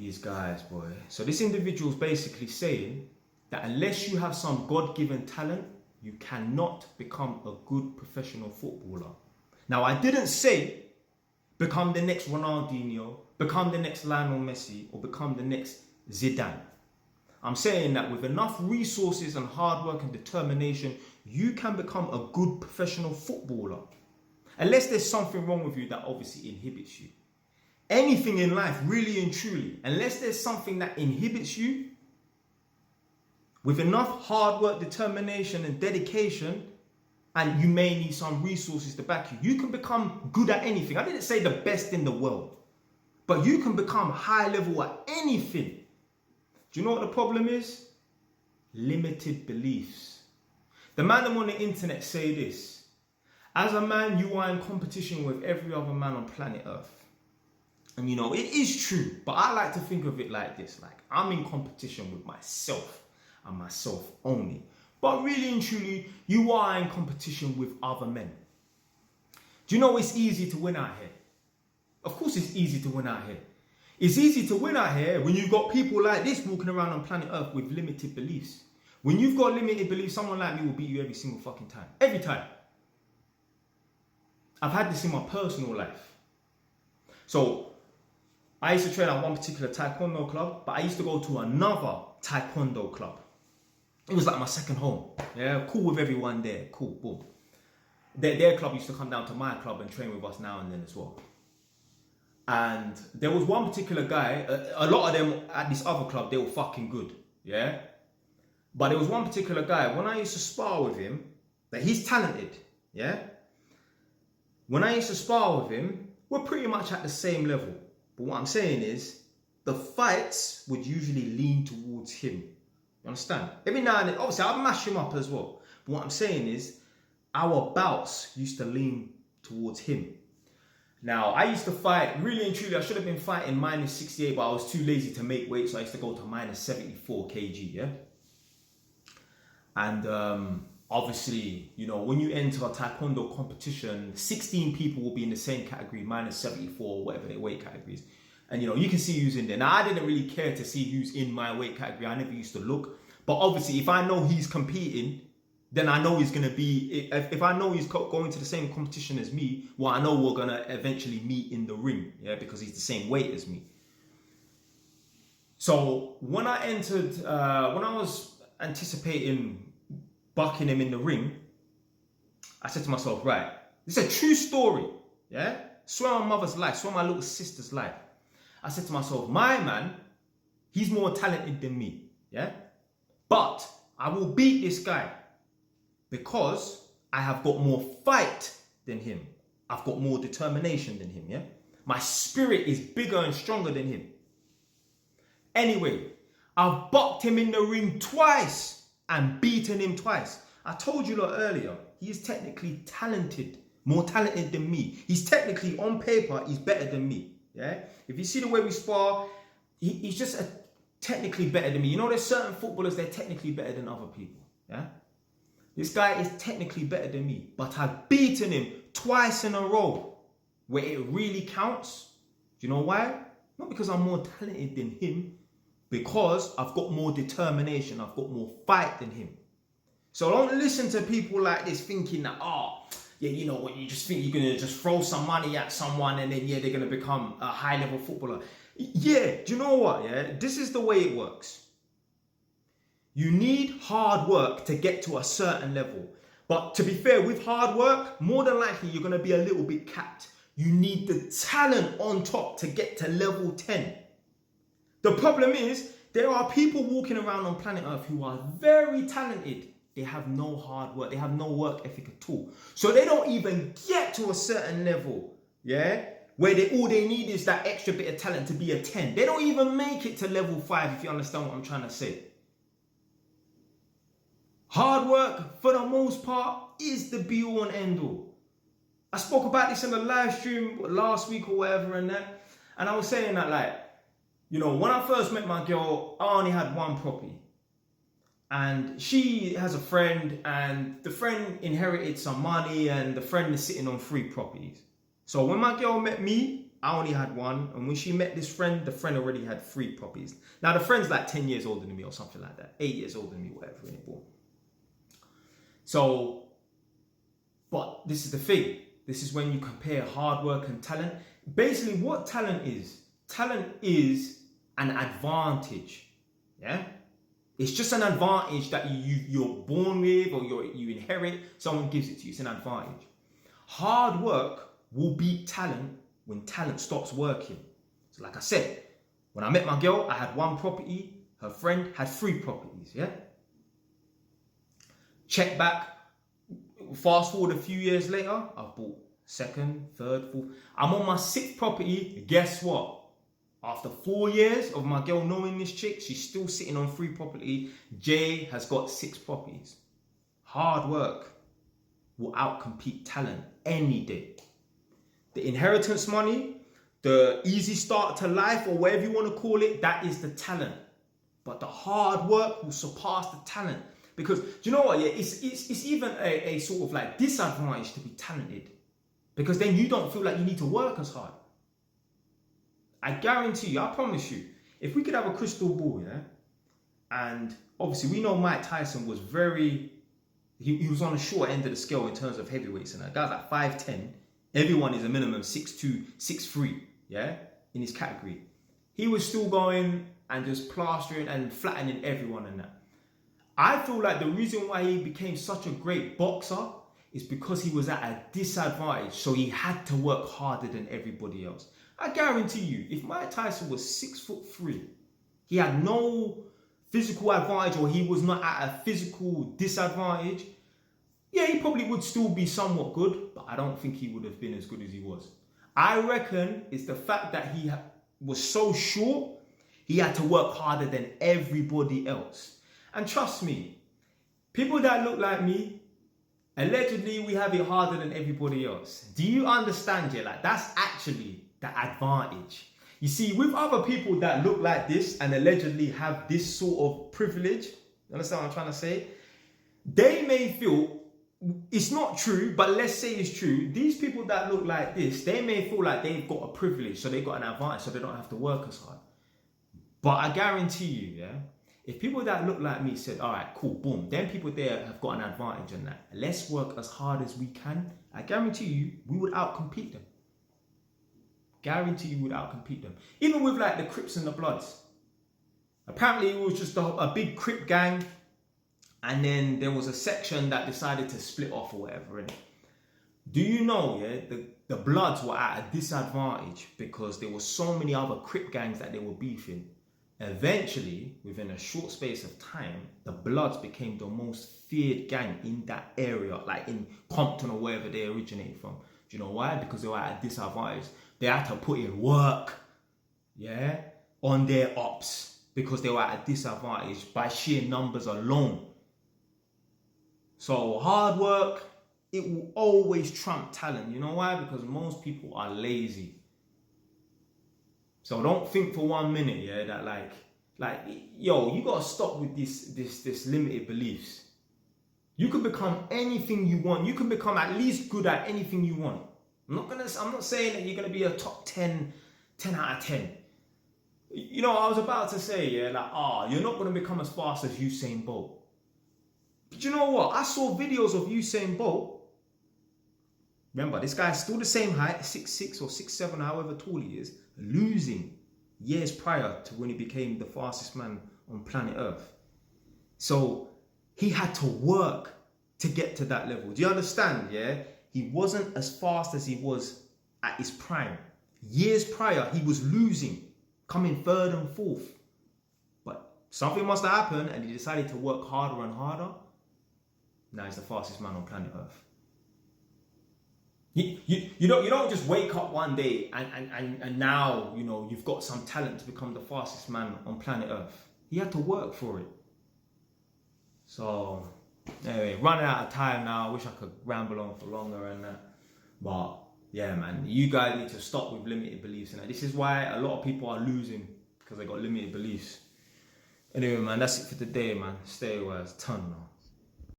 These guys, boy. So this individual's basically saying that unless you have some God-given talent, you cannot become a good professional footballer. Now, I didn't say become the next Ronaldinho, become the next Lionel Messi, or become the next Zidane. I'm saying that with enough resources and hard work and determination, you can become a good professional footballer. Unless there's something wrong with you that obviously inhibits you. Anything in life, really and truly, unless there's something that inhibits you, with enough hard work, determination and dedication, and you may need some resources to back you, you can become good at anything. I didn't say the best in the world, but you can become high level at anything. Do you know what the problem is? Limited beliefs. The man on the internet say this: as a man, you are in competition with every other man on planet Earth. And you know, it is true, but I like to think of it like this, like I'm in competition with myself and myself only. But really and truly, you are in competition with other men. Do you know it's easy to win out here? Of course it's easy to win out here. It's easy to win out here when you've got people like this walking around on planet Earth with limited beliefs. When you've got limited beliefs, someone like me will beat you every single fucking time. Every time. I've had this in my personal life. So, I used to train at one particular taekwondo club, but I used to go to another taekwondo club. It was like my second home. Yeah, cool with everyone there. Cool, boom. Their club used to come down to my club and train with us now and then as well. And there was one particular guy, a lot of them at this other club, they were fucking good. Yeah? But there was one particular guy, when I used to spar with him, that he's talented. Yeah? When I used to spar with him, we're pretty much at the same level. But what I'm saying is, the fights would usually lean towards him. You understand? Every now and then, obviously, I'll mash him up as well. But what I'm saying is, our bouts used to lean towards him. Now, I used to fight, really and truly, I should have been fighting minus 68, but I was too lazy to make weight, so I used to go to minus 74 kg, yeah? And obviously, you know, when you enter a taekwondo competition, 16 people will be in the same category, minus 74, whatever their weight categories. And, you know, you can see who's in there. Now, I didn't really care to see who's in my weight category. I never used to look. But obviously, if I know he's competing, then I know he's going to be... If I know he's going to the same competition as me, well, I know we're going to eventually meet in the ring, yeah, because he's the same weight as me. So, when I entered... when I was anticipating bucking him in the ring, I said to myself, right, this is a true story, yeah? Swear on my mother's life, swear on my little sister's life. I said to myself, my man, he's more talented than me, yeah? But I will beat this guy because I have got more fight than him. I've got more determination than him, yeah? My spirit is bigger and stronger than him. Anyway, I've bucked him in the ring twice and beaten him twice. I told you lot earlier, he is technically talented, more talented than me. He's technically, on paper, he's better than me. Yeah, if you see the way we spar, he's just technically better than me. You know, there's certain footballers, they're technically better than other people. Yeah, this guy is technically better than me, but I've beaten him twice in a row where it really counts. Do you know why? Not because I'm more talented than him, because I've got more determination, I've got more fight than him. So don't listen to people like this thinking that, yeah, you know what, you just think you're going to just throw some money at someone and then, yeah, they're going to become a high-level footballer. Yeah, do you know what, yeah? This is the way it works. You need hard work to get to a certain level. But to be fair, with hard work, more than likely, you're going to be a little bit capped. You need the talent on top to get to level 10. The problem is, there are people walking around on planet Earth who are very talented. They have no hard work. They have no work ethic at all. So they don't even get to a certain level, yeah? Where all they need is that extra bit of talent to be a 10. They don't even make it to level 5, if you understand what I'm trying to say. Hard work, for the most part, is the be-all and end-all. I spoke about this in the live stream last week or whatever and that. And I was saying that, like, you know, when I first met my girl, I only had one property. And she has a friend, and the friend inherited some money, and the friend is sitting on 3 properties. So when my girl met me, I only had one. And when she met this friend, the friend already had 3 properties. Now, the friend's like 10 years older than me or something like that. 8 years older than me, whatever. So, but this is the thing. This is when you compare hard work and talent. Basically, what talent is an advantage. Yeah? It's just an advantage that you're born with or you inherit. Someone gives it to you. It's an advantage. Hard work will beat talent when talent stops working. So like I said, when I met my girl, I had 1 property. Her friend had 3 properties. Yeah? Check back. Fast forward a few years later, I've bought 2nd, 3rd, 4th. I'm on my 6th property. Guess what? After 4 years of my girl knowing this chick, she's still sitting on 3 property. Jay has got 6 properties. Hard work will outcompete talent any day. The inheritance money, the easy start to life, or whatever you want to call it, that is the talent. But the hard work will surpass the talent. Because, do you know what? Yeah, it's even a sort of like disadvantage to be talented. Because then you don't feel like you need to work as hard. I guarantee you, I promise you, if we could have a crystal ball, yeah, and obviously we know Mike Tyson was he was on the short end of the scale in terms of heavyweights, and that guy's like 5'10". Everyone is a minimum 6'2", 6'3", yeah, in his category. He was still going and just plastering and flattening everyone and that. I feel like the reason why he became such a great boxer is because he was at a disadvantage, so he had to work harder than everybody else. I guarantee you, if Mike Tyson was 6'3", he had no physical advantage or he was not at a physical disadvantage, yeah, he probably would still be somewhat good, but I don't think he would have been as good as he was. I reckon it's the fact that he was so short, he had to work harder than everybody else. And trust me, people that look like me, allegedly we have it harder than everybody else. Do you understand? Yeah, like that's actually the advantage. You see, with other people that look like this and allegedly have this sort of privilege, you understand what I'm trying to say? They may feel it's not true, but let's say it's true. These people that look like this, they may feel like they've got a privilege, so they've got an advantage, so they don't have to work as hard. But I guarantee you, yeah, if people that look like me said, all right, cool, boom, then people there have got an advantage on that. Let's work as hard as we can. I guarantee you, we would outcompete them. Guarantee you would outcompete them. Even with like the Crips and the Bloods. Apparently it was just a big Crip gang, and then there was a section that decided to split off or whatever. Innit? Do you know, yeah, the Bloods were at a disadvantage because there were so many other Crip gangs that they were beefing. Eventually, within a short space of time, the Bloods became the most feared gang in that area, like in Compton or wherever they originated from. Do you know why? Because they were at a disadvantage. They had to put in work, yeah, on their ops because they were at a disadvantage by sheer numbers alone. So hard work, it will always trump talent. You know why? Because most people are lazy. So don't think for 1 minute, yeah, that like, yo, you gotta stop with this limited beliefs. You can become anything you want. You can become at least good at anything you want. I'm not saying that you're gonna be a top 10 out of 10. You know, I was about to say, yeah, like, you're not gonna become as fast as Usain Bolt. But you know what? I saw videos of Usain Bolt. Remember, this guy's still the same height, 6'6" or 6'7", however tall he is, losing years prior to when he became the fastest man on planet Earth. So he had to work to get to that level. Do you understand? Yeah, he wasn't as fast as he was at his prime. Years prior, he was losing, coming 3rd and 4th. But something must have happened, and he decided to work harder and harder. Now he's the fastest man on planet Earth. You don't just wake up one day and now, you know, you've got some talent to become the fastest man on planet Earth. He had to work for it. So anyway, running out of time now. I wish I could ramble on for longer and that. But yeah, man, you guys need to stop with limited beliefs. And this is why a lot of people are losing, because they got limited beliefs. Anyway, man, that's it for today, man. Stay away. It's ton now.